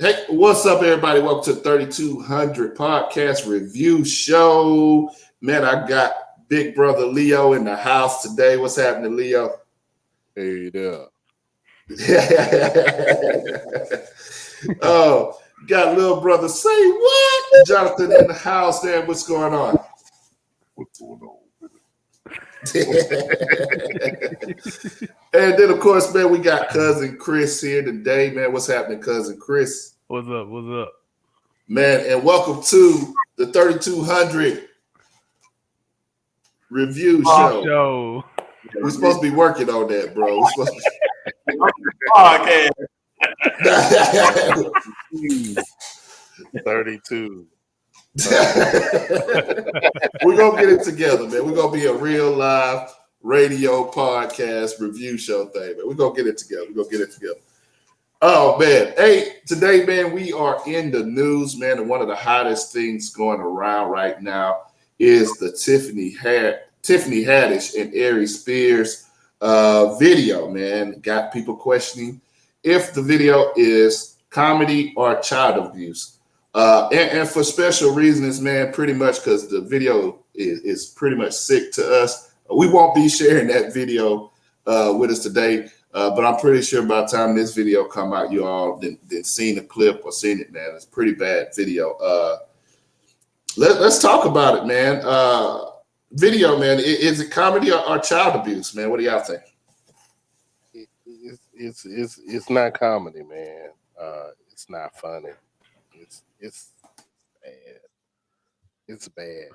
Hey, what's up, everybody? Welcome to 3200 Podcast Review Show. Man, I got big brother Leo in the house today. What's happening, Leo? Hey there. Oh, got little brother Say What? Jonathan in the house there. What's going on? What's going on? And then, of course, man, we got cousin Chris here today. Man, what's happening, cousin Chris? What's up? What's up? Man, and welcome to the 3200 Review Show. We're supposed to be working on that, bro. We're supposed to be 32. We're going to get it together, man. We're going to be a real live radio podcast review show thing, man. We're going to get it together. Oh, man. Hey, today, man, we are in the news, man, and one of the hottest things going around right now is the Tiffany Haddish and Aries Spears video, man. Got people questioning if the video is comedy or child abuse. And for special reasons, man, pretty much because the video is pretty much sick to us. We won't be sharing that video with us today. But I'm pretty sure by the time this video come out, you all then seen the clip or seen it, man. It's a pretty bad video. Let's talk about it, man. Video, man. Is it comedy or child abuse, man? What do y'all think? It's not comedy, man. It's not funny. It's bad. It's bad.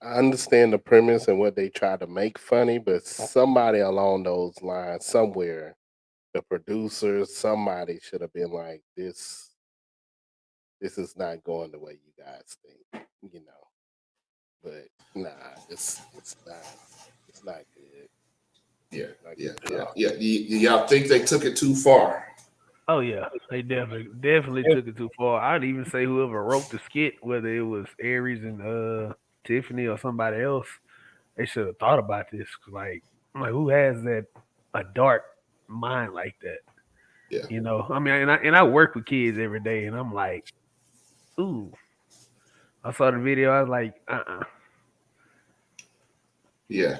I understand the premise and what they try to make funny, but somebody along those lines, somewhere, the producers, somebody should have been like, this is not going the way you guys think, you know. But nah, it's not good. Yeah. Do y'all think they took it too far? Oh yeah, they definitely took it too far. I'd even say whoever wrote the skit, whether it was Aries and Tiffany or somebody else, they should have thought about this. Like who has that a dark mind like that? Yeah. You know, I mean, and I work with kids every day, and I'm like, ooh. I saw the video, I was like, Yeah.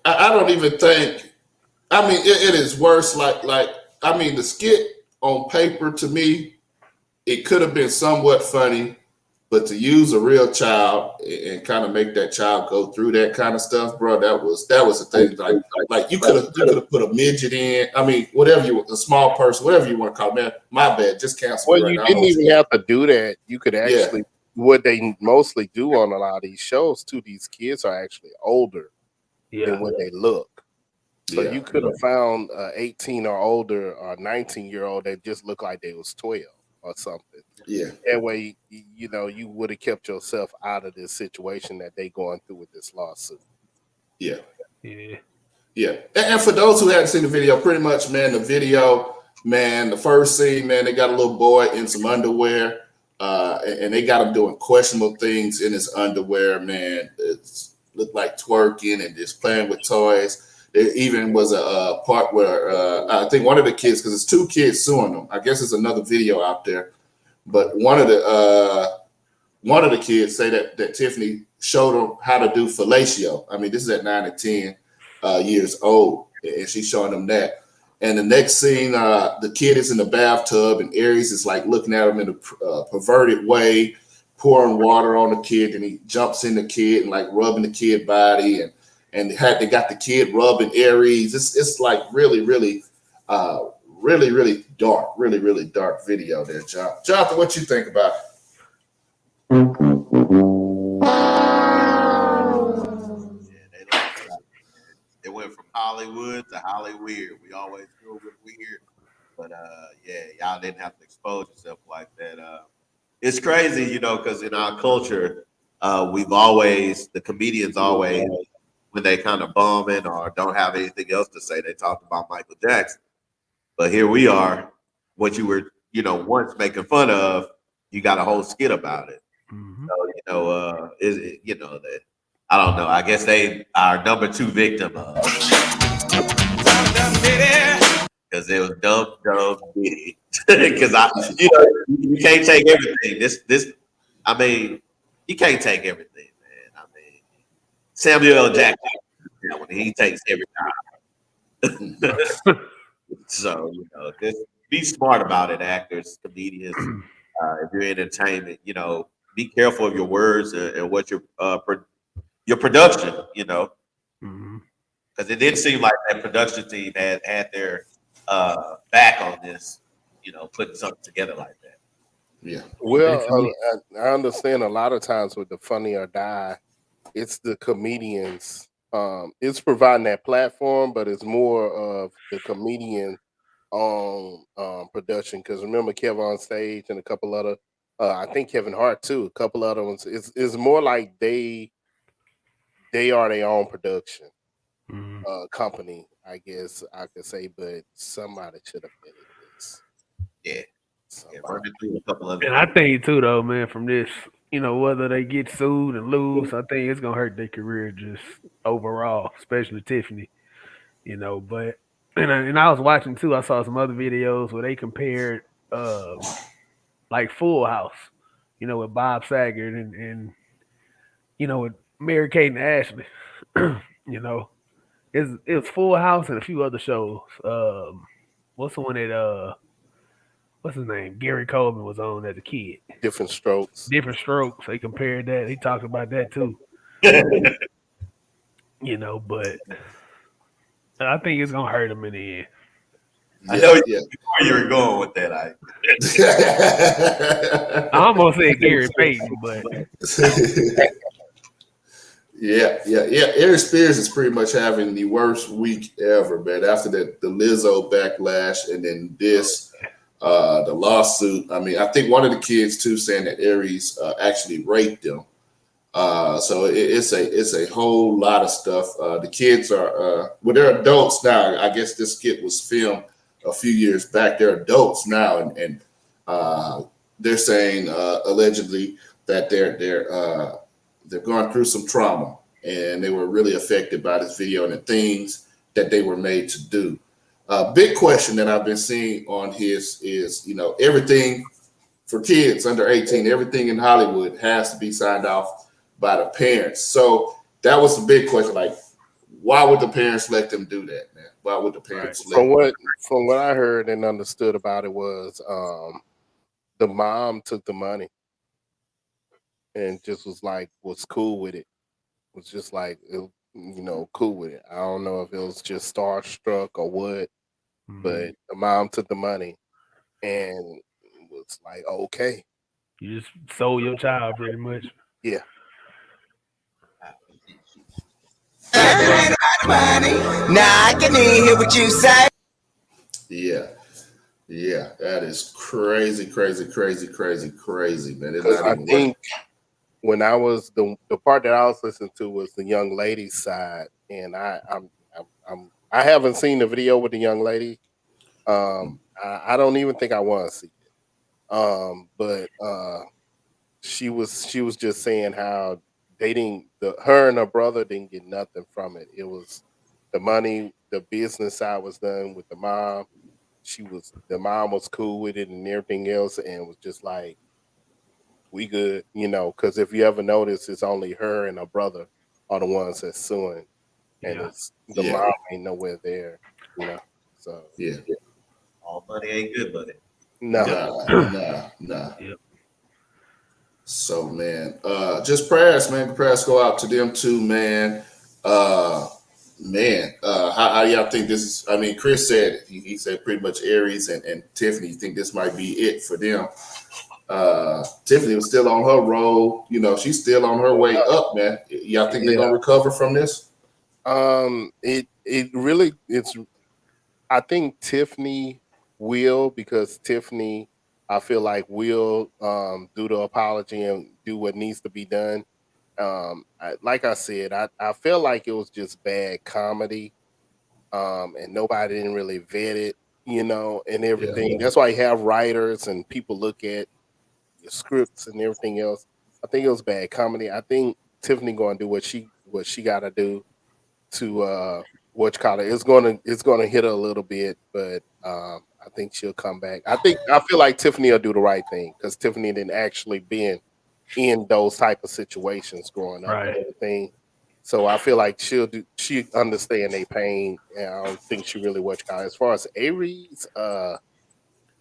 I don't even think. I mean, it is worse. The skit on paper to me, it could have been somewhat funny. But to use a real child and kind of make that child go through that kind of stuff, bro, that was the thing. Like you could have put a midget in. I mean, a small person, whatever you want to call it, man. My bad, just cancel. Well, you didn't even have to do that. You could actually what they mostly do on a lot of these shows too. These kids are actually older than what they look. So you could have found 18 or older or 19-year-old that just looked like they was 12 or something. Yeah. That way, you know, you would have kept yourself out of this situation that they going through with this lawsuit. Yeah. And for those who haven't seen the video, pretty much, man, the video, man, the first scene, man, they got a little boy in some underwear, and they got him doing questionable things in his underwear, man. It looked like twerking and just playing with toys. There even was a part where I think one of the kids, because it's two kids suing them. I guess there's another video out there. But one of the kids say that Tiffany showed them how to do fellatio. I mean, this is at 9 and 10 years old, and she's showing them that. And the next scene, the kid is in the bathtub, and Aries is like looking at him in a perverted way, pouring water on the kid, and he jumps in the kid and like rubbing the kid body, and they got the kid rubbing Aries. It's like really dark video there, John. Jonathan, what you think about it? It went from Hollywood to Hollyweird. We always go with weird, but y'all didn't have to expose yourself like that. It's crazy, you know, because in our culture, the comedians always, when they kind of bombing or don't have anything else to say, they talk about Michael Jackson. But here we are, what you were, you know, once making fun of, you got a whole skit about it. Mm-hmm. So, that I don't know. I guess they are number 2 victim of. because it was dumb bitty. Because you can't take everything. I mean, you can't take everything, man. I mean, Samuel L. Jackson, when he takes every time. So just be smart about it, actors, comedians. If you're in entertainment, be careful of your words and what your production, because it didn't seem like that production team had their back on this, putting something together like that. Yeah. Well, I understand a lot of times with the Funny or Die, it's the comedians. It's providing that platform, but it's more of the comedian on production. Because remember Kevin on Stage and a couple other, I think Kevin Hart too, a couple other ones. It's more like they are their own production company, I guess I could say. But somebody should have been in this. Yeah. A couple of and I think too, though, man, from this, whether they get sued and lose, I think it's gonna hurt their career just overall, especially Tiffany. But and I was watching too. I saw some other videos where they compared, like Full House, with Bob Saget and with Mary Kate and Ashley. It was Full House and a few other shows. What's the one that what's his name? Gary Coleman was on as a kid. Different Strokes. Different Strokes. They compared that. They talked about that too. But I think it's gonna hurt them in the end. I know where you were going with that. I almost said Gary Payton, but yeah. Aries Spears is pretty much having the worst week ever, man. After the Lizzo backlash and then this, the lawsuit. I mean, I think one of the kids too saying that Aries actually raped them. So it's a whole lot of stuff. The kids are they're adults now. I guess this skit was filmed a few years back. They're adults now, and they're saying allegedly that they're going through some trauma, and they were really affected by this video and the things that they were made to do. Big question that I've been seeing on his is, everything for kids under 18, everything in Hollywood has to be signed off by the parents. So that was the big question. Like, why would the parents let them do that, man? Why would the parents From what I heard and understood about it was the mom took the money and just was cool with it. Was just like, cool with it. I don't know if it was just starstruck or what, but the mom took the money and was like, okay. You just sold your child pretty much. Yeah. Now I can hear what you say. Yeah, that is crazy, man. I think when I was the part that I was listening to was the young lady's side, and I haven't seen the video with the young lady. I don't even think I want to see it. But she was just saying how her and her brother didn't get nothing from it. It was the money, the business side was done with the mom. The mom was cool with it and everything else, and was just like, we good, because if you ever notice, it's only her and her brother are the ones that's suing, and it's the mom ain't nowhere there, So all money ain't good money. Nah. Yep. So man, just prayers, man. Prayers go out to them too, man. How do y'all think this is? I mean, Chris said he said pretty much Aries and Tiffany. You think this might be it for them? Tiffany was still on her roll. She's still on her way up, man. Y'all think they're gonna recover from this? I think Tiffany will, because Tiffany, I feel like, will do the apology and do what needs to be done. Like I said, I feel like it was just bad comedy, and nobody didn't really vet it, and everything. Yeah. That's why you have writers and people look at your scripts and everything else. I think it was bad comedy. I think Tiffany going to do what she got to do to it's gonna hit her a little bit, but I think she'll come back. I feel like Tiffany will do the right thing because Tiffany didn't actually been in those type of situations growing up and everything. So I feel like she understand their pain, and I don't think she really as far as Aries,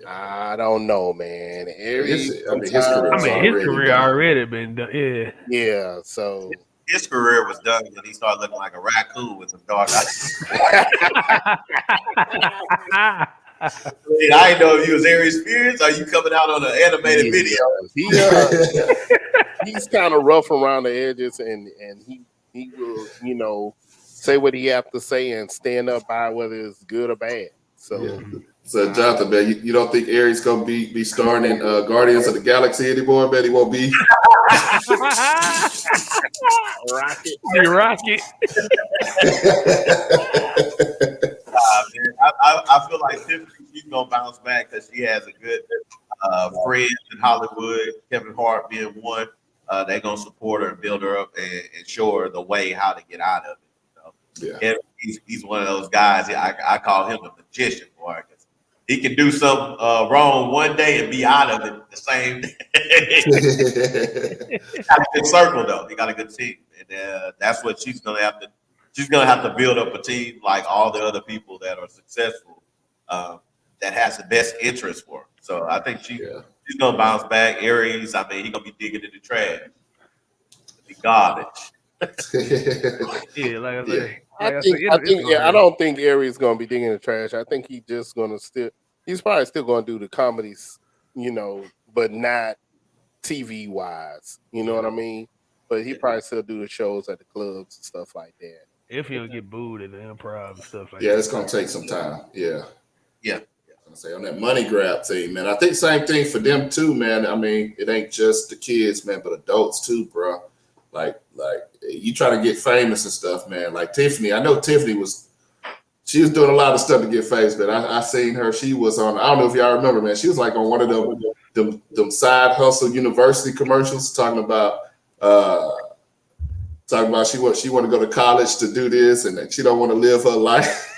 I don't know, man. Aries, his career already been done. Yeah. So his career was done when he started looking like a raccoon with some dark eyes. I didn't know if he was Aries Spears. Are you coming out on an animated video? He's kind of rough around the edges, and he will, say what he have to say and stand up by whether it's good or bad. So, So Jonathan, man, you don't think Aries gonna be starring in Guardians of the Galaxy anymore? Man, he won't be. Rocket. I feel like Tiffany, she's gonna bounce back because she has a good friend in Hollywood. Kevin Hart being one, they're gonna support her and build her up and show her the way how to get out of it. Yeah, he's one of those guys. I call him a magician, boy. He can do something wrong one day and be out of it the same day. Got a good circle though. He got a good team, and that's what she's gonna have to. She's gonna have to build up a team like all the other people that are successful, that has the best interest for her. So I think she's gonna bounce back. Aries, I mean, he's gonna be digging in the trash, the garbage. Yeah, like I say. I don't think Aries is gonna be digging in the trash. I think he's just gonna he's probably still gonna do the comedies, but not TV wise. You know what I mean? But he probably still do the shows at the clubs and stuff like that. If he'll get booed at the improv and stuff like that. Yeah, it's gonna take some time. Yeah. I'm gonna say on that money grab team, man. I think same thing for them too, man. I mean, it ain't just the kids, man, but adults too, bro. Like you try to get famous and stuff, man. Like Tiffany, I know Tiffany was doing a lot of stuff to get famous, but I seen her. She was on. I don't know if y'all remember, man. She was like on one of them side hustle university commercials, talking about she want to go to college to do this, and she don't want to live her life.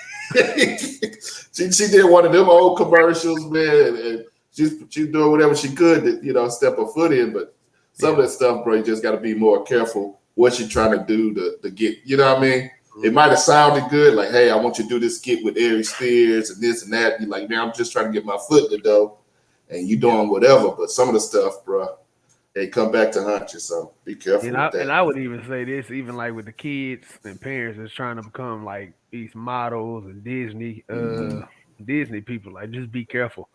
she did one of them old commercials, man, and she's doing whatever she could to step her foot in, but. Some of that stuff, bro, you just got to be more careful what you're trying to do to get, you know what I mean? Mm-hmm. It might have sounded good, like, hey, I want you to do this skit with Aries Spears and this and that. You're like, man, I'm just trying to get my foot in the door, and you doing whatever. But some of the stuff, bro, they come back to haunt you, so be careful with that. And I would even say this, even like with the kids and parents that's trying to become like these models and Disney people, like just be careful.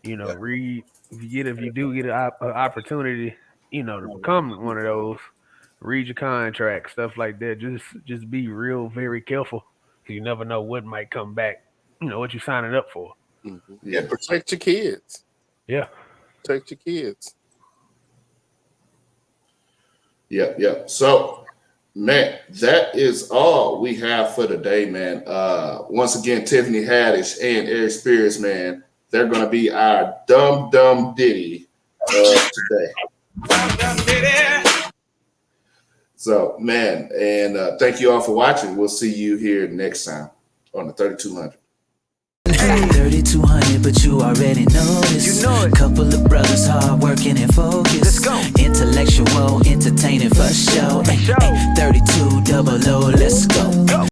Read if you do get an opportunity. To become one of those, read your contract, stuff like that. Just be real, very careful. You never know what might come back. What you're signing up for. Mm-hmm. Yeah, protect your kids. Yeah, protect your kids. Yeah. So, man, that is all we have for today, man. Once again, Tiffany Haddish and Aries Spears, man, they're going to be our dumb ditty today. So, man, and thank you all for watching. We'll see you here next time on the 3200. 3200, but you already know this. Couple of brothers hard working and focused. Let's go. Intellectual, entertaining for show. 3200, let's go.